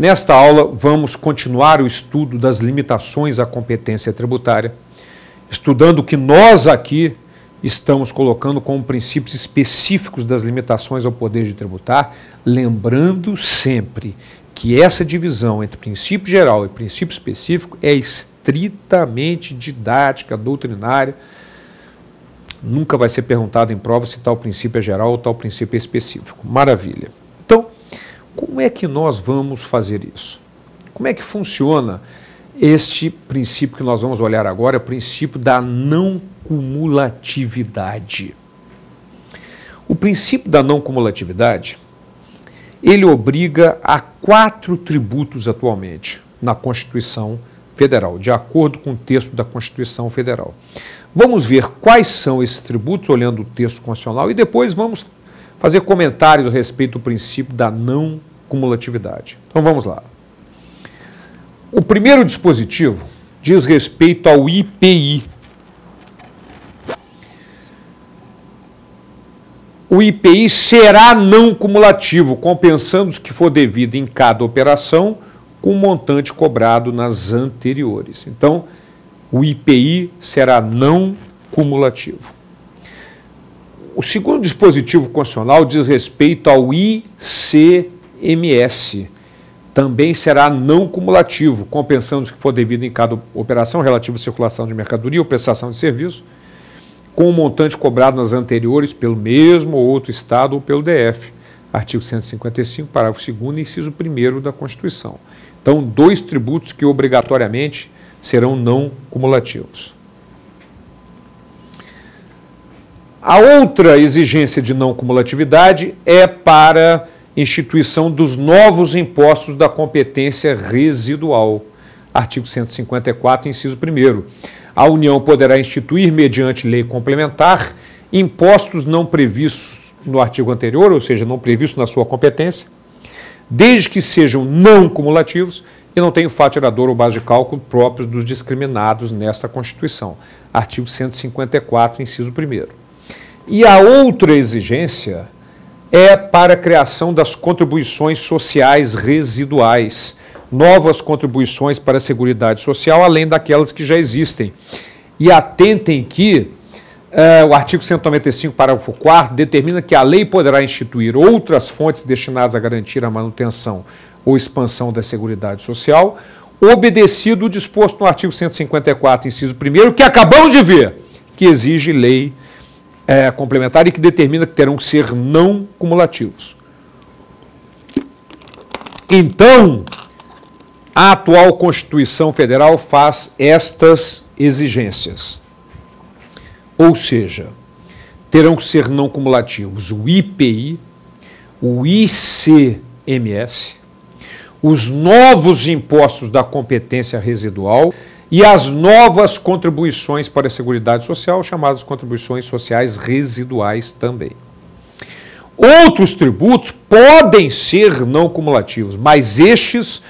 Nesta aula, vamos continuar o estudo das limitações à competência tributária, estudando o que nós aqui estamos colocando como princípios específicos das limitações ao poder de tributar, lembrando sempre que essa divisão entre princípio geral e princípio específico é estritamente didática, doutrinária. Nunca vai ser perguntado em prova se tal princípio é geral ou tal princípio é específico. Maravilha. Então, como é que nós vamos fazer isso? Como é que funciona este princípio que nós vamos olhar agora, o princípio da não cumulatividade? O princípio da não cumulatividade, ele obriga a 4 tributos atualmente na Constituição Federal, de acordo com o texto da Constituição Federal. Vamos ver quais são esses tributos, olhando o texto constitucional, e depois vamos fazer comentários a respeito do princípio da não cumulatividade. Então vamos lá. O primeiro dispositivo diz respeito ao IPI. O IPI será não cumulativo, compensando os que for devido em cada operação com o montante cobrado nas anteriores. Então, o IPI será não cumulativo. O segundo dispositivo constitucional diz respeito ao ICMS. Também será não cumulativo, compensando os que for devido em cada operação relativa à circulação de mercadoria ou prestação de serviço, com o montante cobrado nas anteriores pelo mesmo ou outro Estado ou pelo DF. Artigo 155, parágrafo 2º, inciso 1º da Constituição. Então, 2 tributos que obrigatoriamente serão não cumulativos. A outra exigência de não cumulatividade é para instituição dos novos impostos da competência residual. Artigo 154, inciso 1º. A União poderá instituir, mediante lei complementar, impostos não previstos no artigo anterior, ou seja, não previstos na sua competência, desde que sejam não cumulativos e não tenham fato gerador ou base de cálculo próprios dos discriminados nesta Constituição. Artigo 154, inciso 1º. E a outra exigência é para a criação das contribuições sociais residuais, novas contribuições para a Seguridade Social, além daquelas que já existem. E atentem que o artigo 195, parágrafo 4º, determina que a lei poderá instituir outras fontes destinadas a garantir a manutenção ou expansão da Seguridade Social, obedecido o disposto no artigo 154, inciso 1º, que acabamos de ver, que exige lei complementar e que determina que terão que ser não cumulativos. Então, a atual Constituição Federal faz estas exigências. Ou seja, terão que ser não cumulativos o IPI, o ICMS, os novos impostos da competência residual e as novas contribuições para a Seguridade Social, chamadas contribuições sociais residuais também. Outros tributos podem ser não cumulativos, mas estes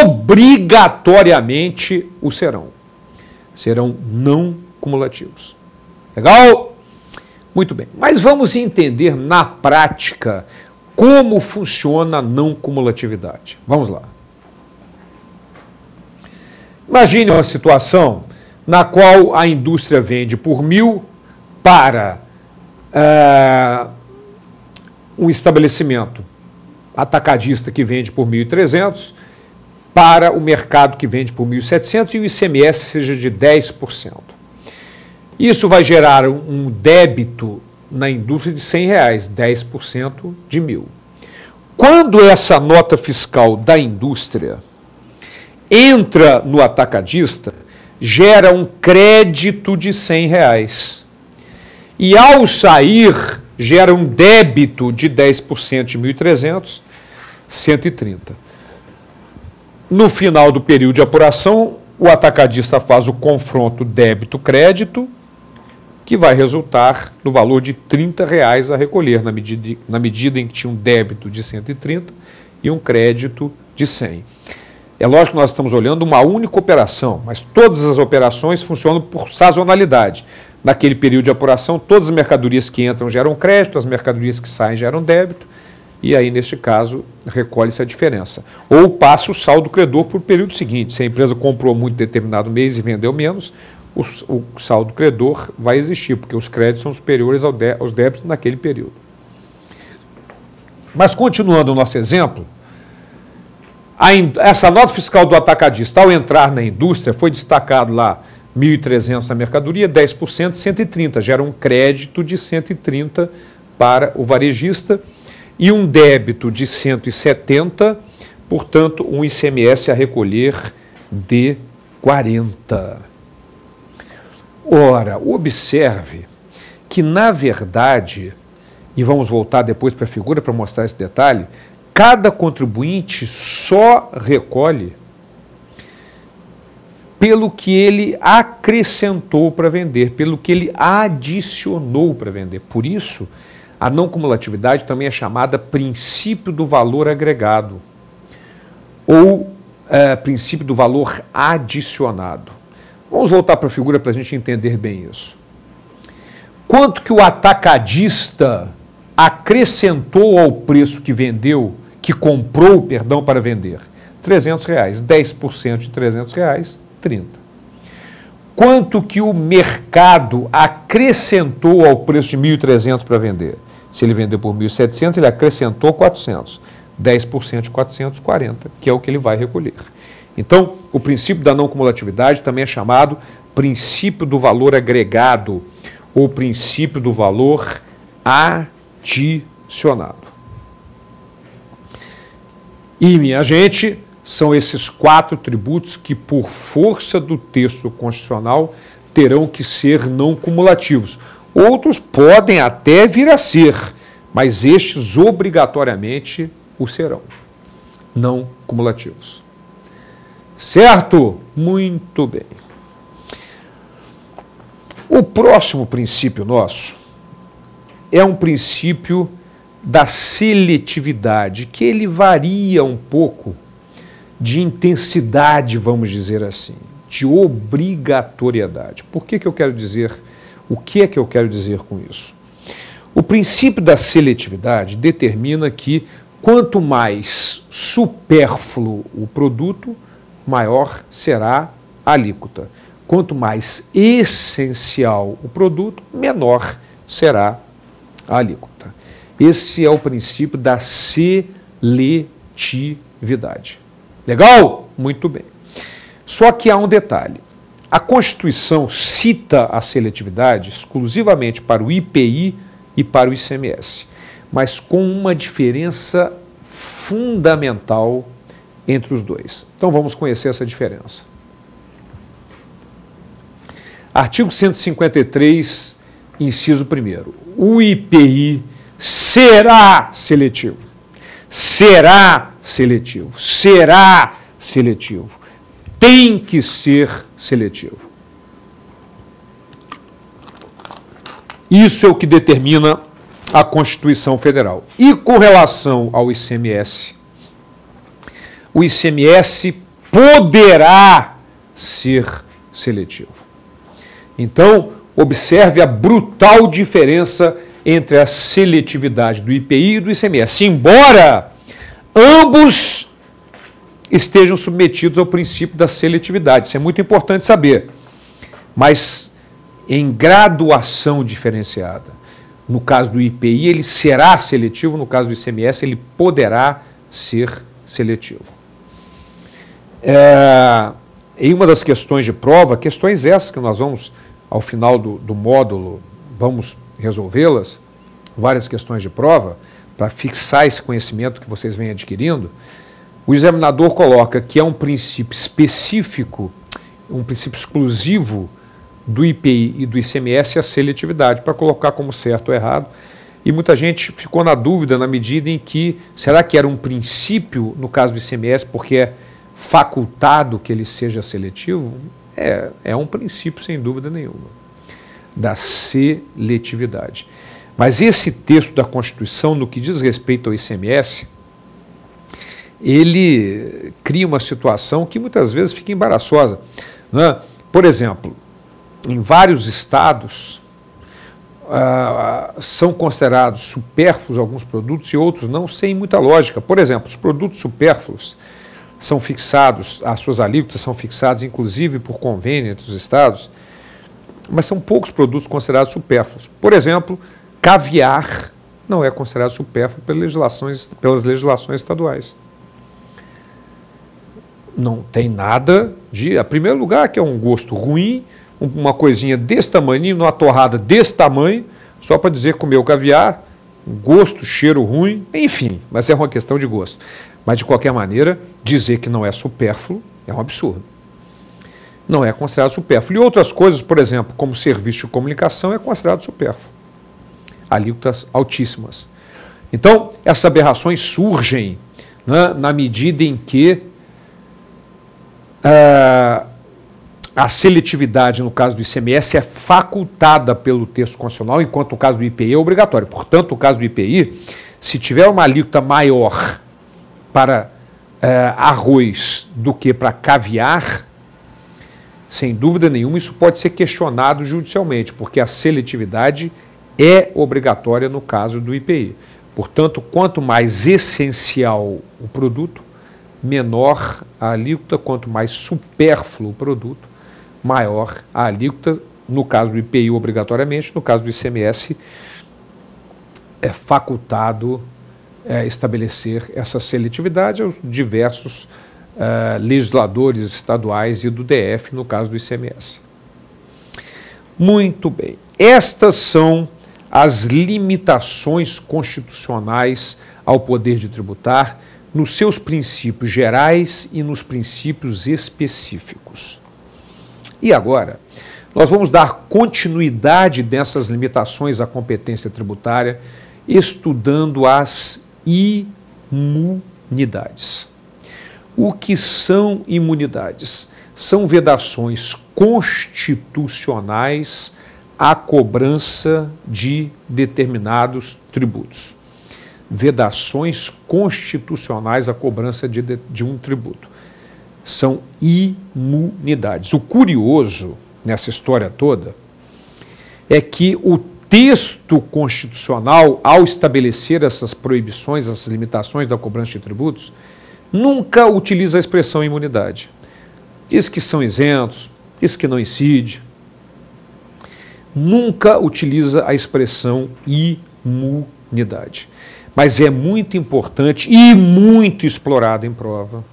obrigatoriamente o serão. Serão não cumulativos. Legal? Muito bem. Mas vamos entender na prática como funciona a não cumulatividade. Vamos lá. Imagine uma situação na qual a indústria vende por 1.000 para um estabelecimento atacadista que vende por 1.300, para o mercado que vende por 1.700 e o ICMS seja de 10%. Isso vai gerar um débito na indústria de R$100, 10% de 1.000. Quando essa nota fiscal da indústria entra no atacadista, gera um crédito de R$100. E ao sair, gera um débito de 10% de 1.300, 130. No final do período de apuração, o atacadista faz o confronto débito-crédito, que vai resultar no valor de R$30 a recolher, na medida em que tinha um débito de 130 e um crédito de 100. É lógico que nós estamos olhando uma única operação, mas todas as operações funcionam por sazonalidade. Naquele período de apuração, todas as mercadorias que entram geram crédito, as mercadorias que saem geram débito, e aí, neste caso, recolhe-se a diferença. Ou passa o saldo credor para o período seguinte. Se a empresa comprou muito em determinado mês e vendeu menos, o saldo credor vai existir, porque os créditos são superiores aos débitos naquele período. Mas, continuando o nosso exemplo, essa nota fiscal do atacadista, ao entrar na indústria, foi destacado lá 1.300 na mercadoria, 10%, 130, gera um crédito de 130 para o varejista e um débito de 170, portanto, um ICMS a recolher de 40. Ora, observe que, na verdade, e vamos voltar depois para a figura para mostrar esse detalhe, cada contribuinte só recolhe pelo que ele acrescentou para vender, pelo que ele adicionou para vender. Por isso, a não cumulatividade também é chamada princípio do valor agregado ou princípio do valor adicionado. Vamos voltar para a figura para a gente entender bem isso. Quanto que o atacadista acrescentou ao preço que vendeu, que comprou, perdão, para vender? R$300. 10% de R$300, 30. Quanto que o mercado acrescentou ao preço de 1.300 para vender? Se ele vendeu por 1.700, ele acrescentou 400. 10% de 440, que é o que ele vai recolher. Então, o princípio da não cumulatividade também é chamado princípio do valor agregado ou princípio do valor adicionado. E, minha gente, são esses 4 tributos que, por força do texto constitucional, terão que ser não cumulativos. Outros podem até vir a ser, mas estes obrigatoriamente o serão, não cumulativos. Certo? Muito bem. O próximo princípio nosso é um princípio da seletividade, que ele varia um pouco de intensidade, vamos dizer assim, de obrigatoriedade. Por que eu quero dizer, o que é que eu quero dizer com isso? O princípio da seletividade determina que quanto mais supérfluo o produto, maior será a alíquota. Quanto mais essencial o produto, menor será a alíquota. Esse é o princípio da seletividade. Legal? Muito bem. Só que há um detalhe. A Constituição cita a seletividade exclusivamente para o IPI e para o ICMS, mas com uma diferença fundamental entre os dois. Então vamos conhecer essa diferença. Artigo 153, inciso 1º. O IPI será seletivo. Será seletivo. Será seletivo. Tem que ser seletivo. Isso é o que determina a Constituição Federal. E com relação ao ICMS, o ICMS poderá ser seletivo. Então, observe a brutal diferença entre a seletividade do IPI e do ICMS, embora ambos estejam submetidos ao princípio da seletividade. Isso é muito importante saber, mas em graduação diferenciada. No caso do IPI, ele será seletivo, no caso do ICMS, ele poderá ser seletivo. Em uma das questões de prova, questões essas que nós vamos, ao final do módulo, vamos resolvê-las, várias questões de prova, para fixar esse conhecimento que vocês vêm adquirindo, o examinador coloca que é um princípio específico, um princípio exclusivo do IPI e do ICMS a seletividade, para colocar como certo ou errado. E muita gente ficou na dúvida na medida em que, será que era um princípio, no caso do ICMS, porque é facultado que ele seja seletivo? É um princípio, sem dúvida nenhuma, da seletividade. Mas esse texto da Constituição, no que diz respeito ao ICMS, ele cria uma situação que muitas vezes fica embaraçosa, né? Por exemplo, em vários estados, são considerados supérfluos alguns produtos e outros não, sem muita lógica. Por exemplo, os produtos supérfluos são fixados, as suas alíquotas são fixadas inclusive por convênio entre os estados, mas são poucos produtos considerados supérfluos. Por exemplo, caviar não é considerado supérfluo pelas legislações estaduais. Não tem nada de... Em primeiro lugar, que é um gosto ruim, uma coisinha desse tamanho, uma torrada desse tamanho, só para dizer comeu caviar, gosto, cheiro ruim, enfim, mas é uma questão de gosto. Mas, de qualquer maneira, dizer que não é supérfluo é um absurdo. Não é considerado supérfluo. E outras coisas, por exemplo, como serviço de comunicação, é considerado supérfluo. Alíquotas altíssimas. Então, essas aberrações surgem, né, na medida em que a seletividade, no caso do ICMS, é facultada pelo texto constitucional, enquanto o caso do IPI é obrigatório. Portanto, no caso do IPI, se tiver uma alíquota maior para arroz do que para caviar, sem dúvida nenhuma, isso pode ser questionado judicialmente, porque a seletividade é obrigatória no caso do IPI. Portanto, quanto mais essencial o produto, menor a alíquota, quanto mais supérfluo o produto, maior a alíquota. No caso do IPI, obrigatoriamente, no caso do ICMS, é facultado estabelecer essa seletividade aos diversos legisladores estaduais e do DF, no caso do ICMS. Muito bem. Estas são as limitações constitucionais ao poder de tributar, nos seus princípios gerais e nos princípios específicos. E agora, nós vamos dar continuidade dessas limitações à competência tributária, estudando as imunidades. O que são imunidades? São vedações constitucionais à cobrança de determinados tributos. Vedações constitucionais à cobrança de um tributo. São imunidades. O curioso nessa história toda é que o texto constitucional, ao estabelecer essas proibições, essas limitações da cobrança de tributos, nunca utiliza a expressão imunidade. Diz que são isentos, diz que não incide. Nunca utiliza a expressão imunidade. Mas é muito importante e muito explorado em prova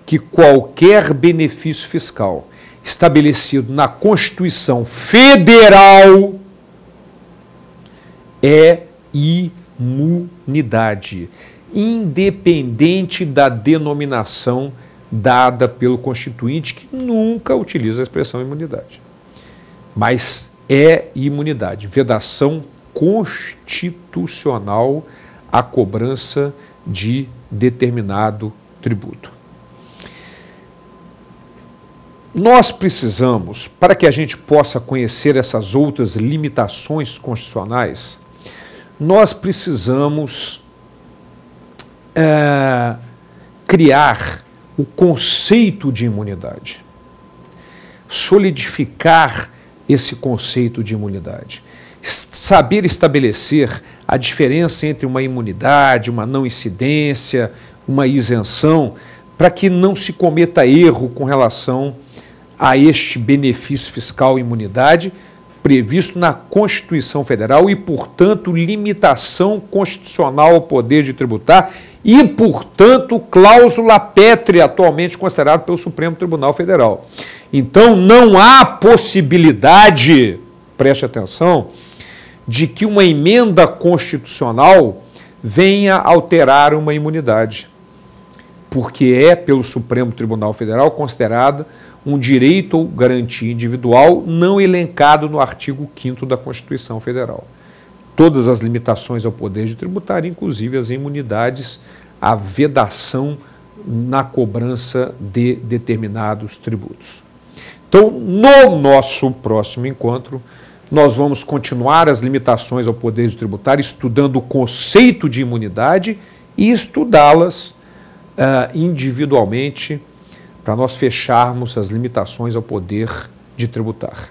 que qualquer benefício fiscal estabelecido na Constituição Federal é imunidade, independente da denominação dada pelo Constituinte, que nunca utiliza a expressão imunidade. Mas é imunidade, vedação constitucional à cobrança de determinado tributo. Nós precisamos, para que a gente possa conhecer essas outras limitações constitucionais, nós precisamos criar o conceito de imunidade, solidificar esse conceito de imunidade, saber estabelecer a diferença entre uma imunidade, uma não incidência, uma isenção, para que não se cometa erro com relação a este benefício fiscal imunidade previsto na Constituição Federal e, portanto, limitação constitucional ao poder de tributar e, portanto, cláusula pétrea atualmente considerada pelo Supremo Tribunal Federal. Então, não há possibilidade, preste atenção, de que uma emenda constitucional venha alterar uma imunidade, porque é, pelo Supremo Tribunal Federal, considerada um direito ou garantia individual não elencado no artigo 5º da Constituição Federal. Todas as limitações ao poder de tributar, inclusive as imunidades, a vedação na cobrança de determinados tributos. Então, no nosso próximo encontro, nós vamos continuar as limitações ao poder de tributar, estudando o conceito de imunidade e estudá-las individualmente, para nós fecharmos as limitações ao poder de tributar.